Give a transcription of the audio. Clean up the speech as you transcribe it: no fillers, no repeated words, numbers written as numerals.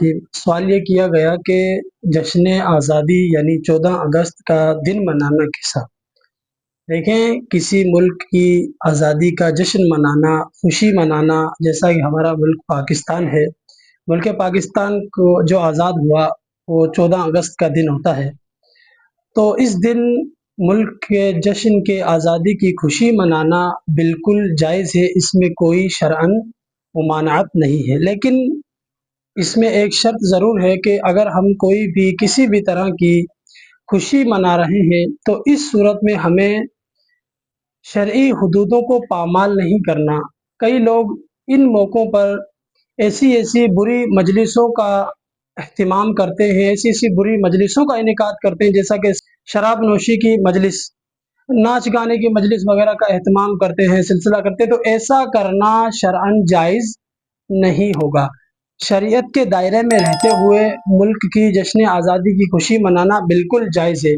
کہ سوال یہ کیا گیا کہ جشن آزادی یعنی 14 اگست کا دن منانا کیسا؟ دیکھیں، کسی ملک کی آزادی کا جشن منانا، خوشی منانا، جیسا کہ ہمارا ملک پاکستان ہے، ملک پاکستان کو جو آزاد ہوا وہ 14 اگست کا دن ہوتا ہے۔ تو اس دن ملک کے جشن کے آزادی کی خوشی منانا بالکل جائز ہے، اس میں کوئی شرعاً ممانعت نہیں ہے، لیکن اس میں ایک شرط ضرور ہے کہ اگر ہم کوئی بھی کسی بھی طرح کی خوشی منا رہے ہیں تو اس صورت میں ہمیں شرعی حدودوں کو پامال نہیں کرنا۔ کئی لوگ ان موقعوں پر ایسی بری مجلسوں کا اہتمام کرتے ہیں، ایسی بری مجلسوں کا انعقاد کرتے ہیں، جیسا کہ شراب نوشی کی مجلس، ناچ گانے کی مجلس وغیرہ کا اہتمام کرتے ہیں، سلسلہ کرتے ہیں، تو ایسا کرنا شرعاً جائز نہیں ہوگا۔ شریعت کے دائرے میں رہتے ہوئے ملک کی جشن آزادی کی خوشی منانا بالکل جائز ہے۔